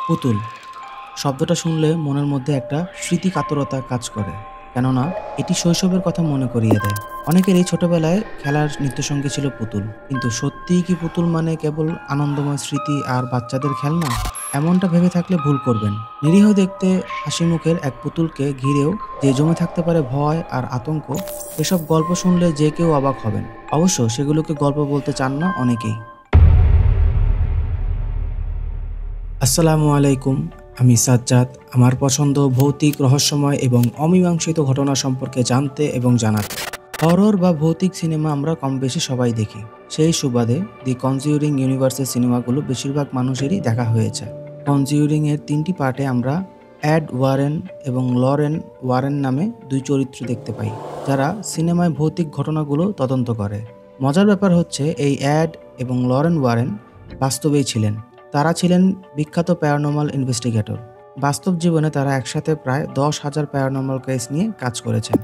পুতুল শব্দটা শুনলে মনের মধ্যে একটা স্মৃতিকাতরতা কাজ করে। কেননা এটি শৈশবের কথা মনে করিয়ে দেয়। অনেকেরই ছোটবেলায় খেলার নিত্যসঙ্গী ছিল পুতুল। কিন্তু সত্যিই কি পুতুল মানে কেবল আনন্দময় স্মৃতি আর বাচ্চাদের খেলনা? এমনটা ভেবে থাকলে ভুল করবেন। নিরীহ দেখতে হাসিমুখের এক পুতুলকে ঘিরেও যে জমে থাকতে পারে ভয় আর আতঙ্ক, এসব গল্প শুনলে যে কেউ অবাক হবেন। অবশ্য সেগুলোকে গল্প বলতে চান না অনেকেই। আসসালামু আলাইকুম। আমি সাজ্জাদ। আমার পছন্দ ভৌতিক, রহস্যময় এবং অমীমাংসিত ঘটনা সম্পর্কে জানতে এবং জানাতে। হরর বা ভৌতিক সিনেমা আমরা কমবেশি সবাই দেখি। সেই সুবাদে দি কনজিউরিং ইউনিভার্সের সিনেমাগুলো বেশিরভাগ মানুষেরই দেখা হয়েছে। কনজিউরিং এর ৩টি পার্টে আমরা অ্যাড ওয়ারেন এবং লরেন ওয়ারেন নামে ২ চরিত্র দেখতে পাই, যারা সিনেমায় ভৌতিক ঘটনাগুলো তদন্ত করে। মজার ব্যাপার হচ্ছে এই অ্যাড এবং লরেন ওয়ারেন বাস্তবেই ছিলেন। তারা ছিলেন বিখ্যাত প্যারানর্মাল ইনভেস্টিগেটর। বাস্তব জীবনে তারা একসাথে প্রায় ১০,০০০ প্যারানর্মাল কেস নিয়ে কাজ করেছেন।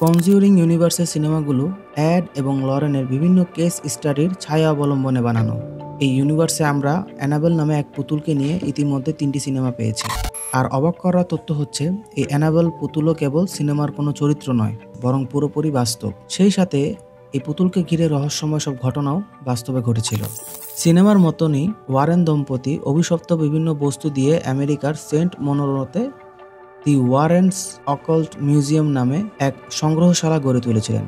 কনজিউরিং ইউনিভার্সের সিনেমাগুলো অ্যাড এবং লরেনের বিভিন্ন কেস স্টাডির ছায়া অবলম্বনে বানানো। এই ইউনিভার্সে আমরা অ্যানাবেল নামে এক পুতুলকে নিয়ে ইতিমধ্যে ৩টি সিনেমা পেয়েছি। আর অবাক করার তথ্য হচ্ছে, এই অ্যানাবেল পুতুলও কেবল সিনেমার কোনো চরিত্র নয়, বরং পুরোপুরি বাস্তব। সেই সাথে এই পুতুলকে ঘিরে রহস্যময় সব ঘটনাও বাস্তবে ঘটেছিল। সিনেমার মতনই ওয়ারেন দম্পতি অভিশপ্ত বিভিন্ন বস্তু দিয়ে আমেরিকার সেন্ট মনোরোতে দি ওয়ারেন্স অকাল্ট মিউজিয়াম নামে এক সংগ্রহশালা গড়ে তুলেছিলেন।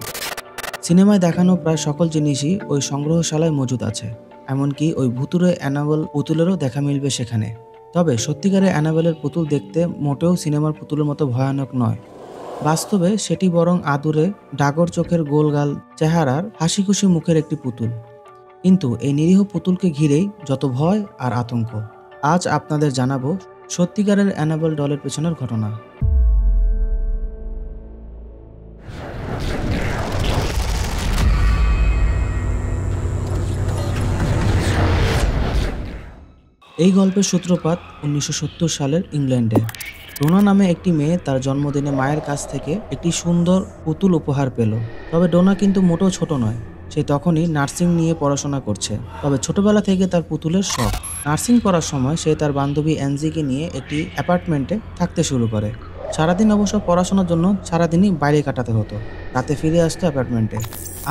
সিনেমায় দেখানো প্রায় সকল জিনিসই ওই সংগ্রহশালায় মজুদ আছে। এমনকি ওই ভুতুড়ে অ্যানাবেল পুতুলেরও দেখা মিলবে সেখানে। তবে সত্যিকারের অ্যানাবেলের পুতুল দেখতে মোটেও সিনেমার পুতুলের মতো ভয়ানক নয়। বাস্তবে সেটি বরং আদুরে, ডাগর চোখের, গোলগাল চেহারার, হাসিখুশি মুখের একটি পুতুল। কিন্তু এই নিরীহ পুতুলকে ঘিরেই যত ভয় আর আতঙ্ক। আজ আপনাদের জানাবো সত্যিকারের অ্যানাবেল ডলের পেছনের ঘটনা। এই গল্পের সূত্রপাত ১৯৭০ সালের ইংল্যান্ডে। ডোনা নামে একটি মেয়ে তার জন্মদিনে মায়ের কাছ থেকে একটি সুন্দর পুতুল উপহার পেল। তবে ডোনা কিন্তু মোটেও ছোট নয়। সে তখনই নার্সিং নিয়ে পড়াশোনা করছে। তবে ছোটবেলা থেকে তার পুতুলের শখ। নার্সিং পড়ার সময় সে তার বান্ধবী অ্যানজিকে নিয়ে একটি অ্যাপার্টমেন্টে থাকতে শুরু করে। সারাদিন অবশ্য পড়াশোনার জন্য সারাদিনই বাইরে কাটাতে হতো। রাতে ফিরে আসতো অ্যাপার্টমেন্টে।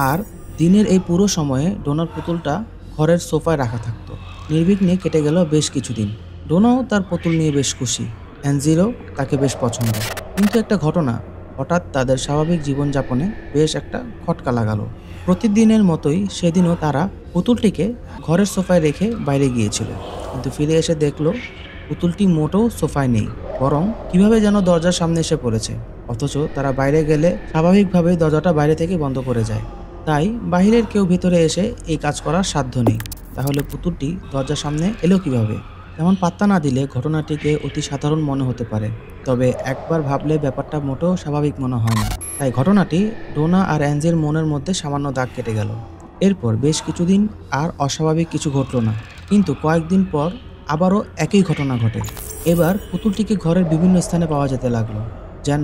আর দিনের এই পুরো সময়ে ডোনার পুতুলটা ঘরের সোফায় রাখা থাকতো। নির্বিঘ্নে কেটে গেল বেশ কিছুদিন। ডোনাও তার পুতুল নিয়ে বেশ খুশি। অ্যানজিরও তাকে বেশ পছন্দ। কিন্তু একটা ঘটনা হঠাৎ তাদের স্বাভাবিক জীবনযাপনে বেশ একটা খটকা লাগালো। প্রতিদিনের মতোই সেদিনও তারা পুতুলটিকে ঘরের সোফায় রেখে বাইরে গিয়েছিল। কিন্তু ফিরে এসে দেখলো পুতুলটি মোটেও সোফায় নেই, বরং কিভাবে যেন দরজার সামনে এসে পড়েছে। অথচ তারা বাইরে গেলে স্বাভাবিকভাবেই দরজাটা বাইরে থেকে বন্ধ করে যায়। তাই বাহিরের কেউ ভেতরে এসে এই কাজ করার সাধ্য নেই। তাহলে পুতুলটি দরজার সামনে এলো কিভাবে? তেমন পাত্তা না দিলে ঘটনাটিকে অতি সাধারণ মনে হতে পারে। তবে একবার ভাবলে ব্যাপারটা মোটেও স্বাভাবিক মনে হয় না। তাই ঘটনাটি ডোনা আর অ্যাঞ্জের মনের মধ্যে সামান্য দাগ কেটে গেল। এরপর বেশ কিছুদিন আর অস্বাভাবিক কিছু ঘটল না। কিন্তু কয়েকদিন পর আবারও একই ঘটনা ঘটে। এবার পুতুলটিকে ঘরের বিভিন্ন স্থানে পাওয়া যেতে লাগলো। যেন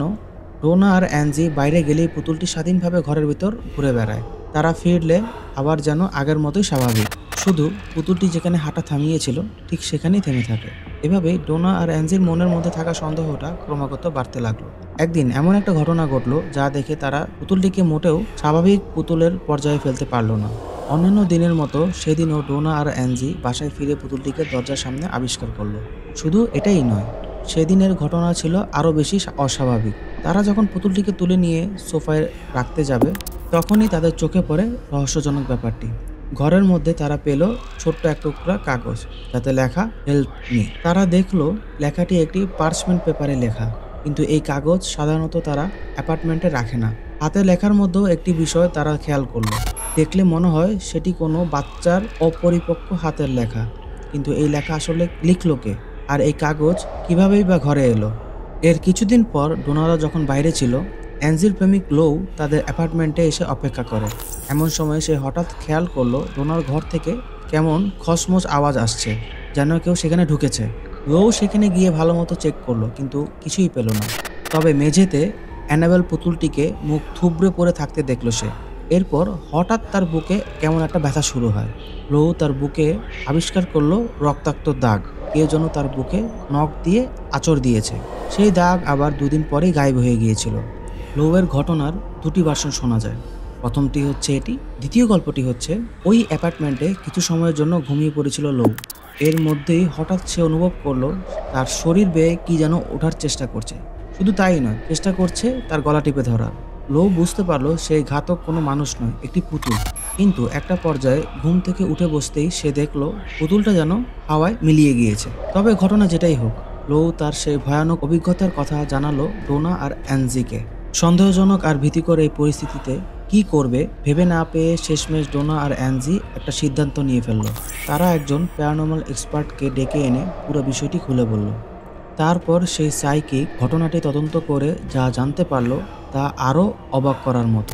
ডোনা আর অ্যাঞ্জি বাইরে গেলেই পুতুলটি স্বাধীনভাবে ঘরের ভিতর ঘুরে বেড়ায়। তারা ফিরলে আবার যেন আগের মতোই স্বাভাবিক। শুধু পুতুলটি যেখানে হাঁটা থামিয়েছিল ঠিক সেখানেই থেমে থাকে। এভাবেই ডোনা আর অ্যাঞ্জির মনের মধ্যে থাকা সন্দেহটা ক্রমাগত বাড়তে লাগলো। একদিন এমন একটা ঘটনা ঘটলো যা দেখে তারা পুতুলটিকে মোটেও স্বাভাবিক পুতুলের পর্যায়ে ফেলতে পারলো না। অন্যান্য দিনের মতো সেদিনও ডোনা আর অ্যাঞ্জি বাসায় ফিরে পুতুলটিকে দরজার সামনে আবিষ্কার করলো। শুধু এটাই নয়, সেদিনের ঘটনা ছিল আরও বেশি অস্বাভাবিক। তারা যখন পুতুলটিকে তুলে নিয়ে সোফায় রাখতে যাবে, তখনই তাদের চোখে পড়ে রহস্যজনক ব্যাপারটি। ঘরের মধ্যে তারা পেল ছোট্ট এক টুকরা কাগজ, যাতে লেখা হেল্প মি। তারা দেখলো লেখাটি একটি পার্চমেন্ট পেপারে লেখা। কিন্তু এই কাগজ সাধারণত তারা অ্যাপার্টমেন্টে রাখে না। হাতে লেখার মধ্যেও একটি বিষয় তারা খেয়াল করলো। দেখলে মনে হয় সেটি কোনো বাচ্চার অপরিপক্ক হাতের লেখা। কিন্তু এই লেখা আসলে লিখলো কে? আর এই কাগজ কিভাবেই বা ঘরে এলো? এর কিছুদিন পর ডোনারা যখন বাইরে ছিল, অ্যাঞ্জির প্রেমিক লৌ তাদের অ্যাপার্টমেন্টে এসে অপেক্ষা করে। এমন সময় সে হঠাৎ খেয়াল করলো ডোনার ঘর থেকে কেমন খসমস আওয়াজ আসছে, যেন কেউ সেখানে ঢুকেছে। লৌ সেখানে গিয়ে ভালো মতো চেক করলো, কিন্তু কিছুই পেল না। তবে মেঝেতে অ্যানাবেল পুতুলটিকে মুখ থুবড়ে পড়ে থাকতে দেখলো সে। এরপর হঠাৎ তার বুকে কেমন একটা ব্যথা শুরু হয়। লৌ তার বুকে আবিষ্কার করলো রক্তাক্ত দাগ। কেউ যেন তার বুকে নখ দিয়ে আঁচড় দিয়েছে। সেই দাগ আবার 2 দিন পরেই গায়েব হয়ে গিয়েছিল। লোয়ের ঘটনার 2টি ভার্সন শোনা যায়। প্রথমটি হচ্ছে এটি, দ্বিতীয় গল্পটি হচ্ছে ওই অ্যাপার্টমেন্টে কিছু সময়ের জন্য ঘুমিয়ে পড়েছিল লো। এর মধ্যেই হঠাৎ সে অনুভব করলো তার শরীর বেয়ে কি যেন ওঠার চেষ্টা করছে। শুধু তাই নয়, চেষ্টা করছে তার গলা টিপে ধরার। লো বুঝতে পারলো সেই ঘাতক কোনো মানুষ নয়, একটি পুতুল। কিন্তু একটা পর্যায়ে ঘুম থেকে উঠে বসতেই সে দেখলো পুতুলটা যেন হাওয়ায় মিলিয়ে গিয়েছে। তবে ঘটনা যেটাই হোক, লো তার সেই ভয়ানক অভিজ্ঞতার কথা জানালো ডোনা আর অ্যানজিকে। সন্দেহজনক আর ভীতিকর এই পরিস্থিতিতে কি করবে ভেবে না পেয়ে শেষমেশ ডোনা আর অ্যানজি একটা সিদ্ধান্ত নিয়ে ফেললো। তারা একজন প্যারানর্মাল এক্সপার্টকে ডেকে এনে পুরো বিষয়টি খুলে বলল। তারপর সেই সাইকিক ঘটনাটি তদন্ত করে যা জানতে পারলো তা আরও অবাক করার মতো।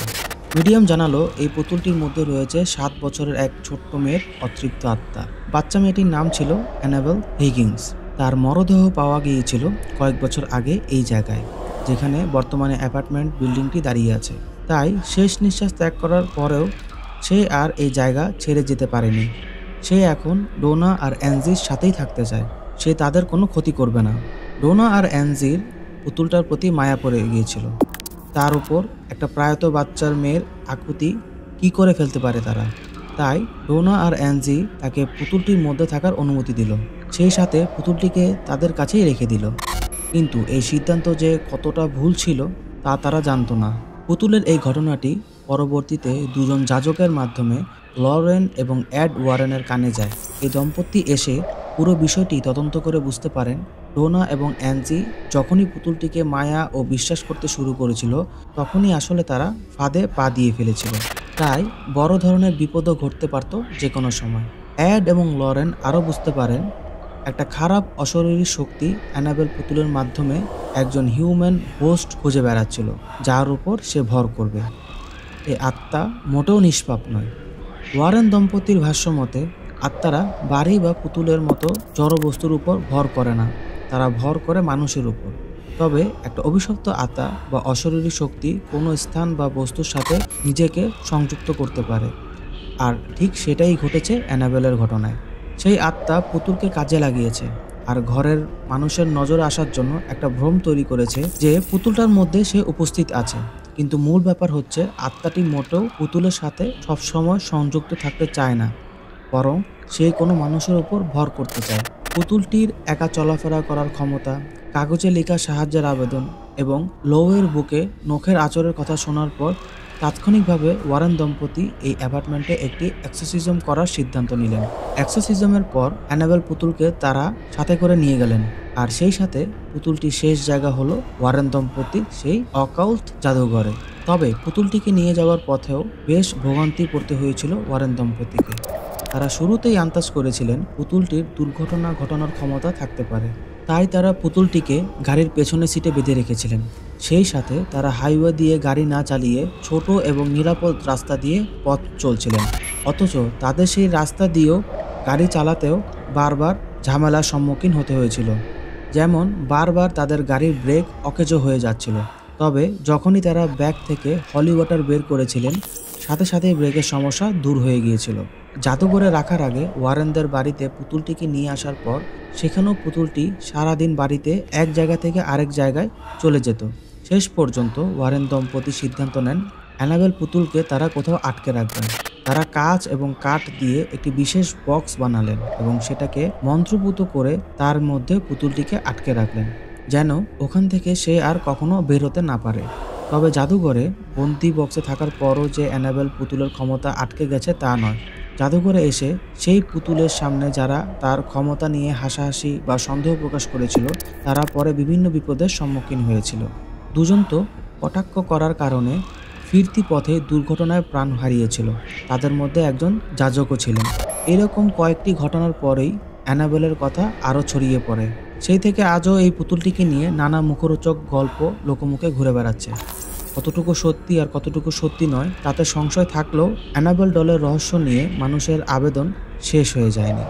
মিডিয়াম জানালো এই পুতুলটির মধ্যে রয়েছে 7 বছরের এক ছোট্ট মেয়ের অতৃপ্ত আত্মা। বাচ্চা মেয়েটির নাম ছিল অ্যানাবেল হিগিন্স। তার মরদেহ পাওয়া গিয়েছিল কয়েক বছর আগে এই জায়গায়, যেখানে বর্তমানে অ্যাপার্টমেন্ট বিল্ডিংটি দাঁড়িয়ে আছে। তাই শেষ নিঃশ্বাস ত্যাগ করার পরেও সে আর এই জায়গা ছেড়ে যেতে পারেনি। সে এখন ডোনা আর অ্যানজির সাথেই থাকতে চায়। সে তাদের কোনো ক্ষতি করবে না। ডোনা আর অ্যানজির পুতুলটার প্রতি মায়া পড়ে গিয়েছিল। তার উপর একটা প্রায়ত বাচ্চার মেয়ের আকুতি কি করে ফেলতে পারে তারা। তাই ডোনা আর অ্যানজি তাকে পুতুলটির মধ্যে থাকার অনুমতি দিল। সেই সাথে পুতুলটিকে তাদের কাছেই রেখে দিল। কিন্তু এই সিদ্ধান্ত যে কতটা ভুল ছিল তা তারা জানতো না। পুতুলের এই ঘটনাটি পরবর্তীতে দুজন যাজকের মাধ্যমে লরেন এবং এড ওয়ারেনের কানে যায়। এই দম্পতি এসে পুরো বিষয়টি তদন্ত করে বুঝতে পারেন ডোনা এবং অ্যানজি যখনই পুতুলটিকে মায়া ও বিশ্বাস করতে শুরু করেছিল তখনই আসলে তারা ফাঁদে পা দিয়ে ফেলেছিল। তাই বড় ধরনের বিপদও ঘটতে পারত যে কোনো সময়। এড এবং লরেন আরও বুঝতে পারেন একটা খারাপ অশরীরী শক্তি অ্যানাবেল পুতুলের মাধ্যমে একজন হিউম্যান হোস্ট খুঁজে বেড়াচ্ছিল যার উপর সে ভর করবে। এই আত্মা মোটেও নিষ্পাপ নয়। ওয়ারেন দম্পতির ভাষ্যমতে আত্মারা বাড়ি বা পুতুলের মতো জড় বস্তুর উপর ভর করে না, তারা ভর করে মানুষের উপর। তবে একটা অভিশপ্ত আত্মা বা অশরীরী শক্তি কোনো স্থান বা বস্তুর সাথে নিজেকে সংযুক্ত করতে পারে। আর ঠিক সেটাই ঘটেছে অ্যানাবেলের ঘটনায়। সেই আত্মা পুতুলকে কাজে লাগিয়েছে আর ঘরের মানুষের নজরে আসার জন্য একটা ভ্রম তৈরি করেছে যে পুতুলটার মধ্যে সে উপস্থিত আছে। কিন্তু মূল ব্যাপার হচ্ছে আত্মাটি মোটেও পুতুলের সাথে সবসময় সংযুক্ত থাকতে চায় না, বরং সে কোনো মানুষের উপর ভর করতে চায়। পুতুলটির একা চলাফেরা করার ক্ষমতা, কাগজে লেখা সাহায্যের আবেদন এবং লোয়ের বুকে নখের আঁচড়ের কথা শোনার পর তাৎক্ষণিকভাবে ওয়ারেন দম্পতি এই অ্যাপার্টমেন্টে একটি এক্সোসিজম করার সিদ্ধান্ত নিলেন। এক্সোসিজমের পর অ্যানাবেল পুতুলকে তারা সাথে করে নিয়ে গেলেন। আর সেই সাথে পুতুলটির শেষ জায়গা হলো ওয়ারেন দম্পতির সেই অকাল্ট জাদুঘরে। তবে পুতুলটিকে নিয়ে যাওয়ার পথেও বেশ ভোগান্তি পড়তে হয়েছিল ওয়ারেন দম্পতিকে। তারা শুরুতেই আন্দাজ করেছিলেন পুতুলটির দুর্ঘটনা ঘটানোর ক্ষমতা থাকতে পারে, তাই তারা পুতুলটিকে গাড়ির পেছনের সিটে বেঁধে রেখেছিলেন। সেই সাথে তারা হাইওয়ে দিয়ে গাড়ি না চালিয়ে ছোট এবং নিরাপদ রাস্তা দিয়ে পথ চলছিলেন। অথচ তাদের সেই রাস্তা দিয়েও গাড়ি চালাতেও বারবার ঝামেলার সম্মুখীন হতে হয়েছিল। যেমন বারবার তাদের গাড়ির ব্রেক অকেজো হয়ে যাচ্ছিল। তবে যখনই তারা ব্যাগ থেকে হলি ওয়াটার বের করেছিলেন সাথে সাথেই ব্রেকের সমস্যা দূর হয়ে গিয়েছিল। জাদুঘরে রাখার আগে ওয়ারেনদের বাড়িতে পুতুলটিকে নিয়ে আসার পর সেখানেও পুতুলটি সারাদিন বাড়িতে এক জায়গা থেকে আরেক জায়গায় চলে যেত। শেষ পর্যন্ত ওয়ারেন দম্পতি সিদ্ধান্ত নেন অ্যানাবেল পুতুলকে তারা কোথাও আটকে রাখবেন। তারা কাঁচ এবং কাঠ দিয়ে একটি বিশেষ বক্স বানালেন এবং সেটাকে মন্ত্রপুত করে তার মধ্যে পুতুলটিকে আটকে রাখলেন, যেন ওখান থেকে সে আর কখনো বের হতে না পারে। তবে জাদুঘরে বন্দি বক্সে থাকার পরও যে অ্যানাবেল পুতুলের ক্ষমতা আটকে গেছে তা নয়। জাদুঘরে এসে সেই পুতুলের সামনে যারা তার ক্ষমতা নিয়ে হাসাহাসি বা সন্দেহ প্রকাশ করেছিল তারা পরে বিভিন্ন বিপদের সম্মুখীন হয়েছিল। দুজন তো কটাক্ষ করার কারণে ফিরতি পথে দুর্ঘটনায় প্রাণ হারিয়েছিল। তাদের মধ্যে একজন যাজকও ছিলেন। এরকম কয়েকটি ঘটনার পরেই অ্যানাবেলের কথা আরও ছড়িয়ে পড়ে। সেই থেকে আজও এই পুতুলটিকে নিয়ে নানা মুখরোচক গল্প লোকমুখে ঘুরে বেড়াচ্ছে। কতটুকু সত্যি আর কতটুকু সত্যি নয় তাতে সংশয় থাকলেও অ্যানাবেল ডলের রহস্য নিয়ে মানুষের আবেদন শেষ হয়ে যায়নি।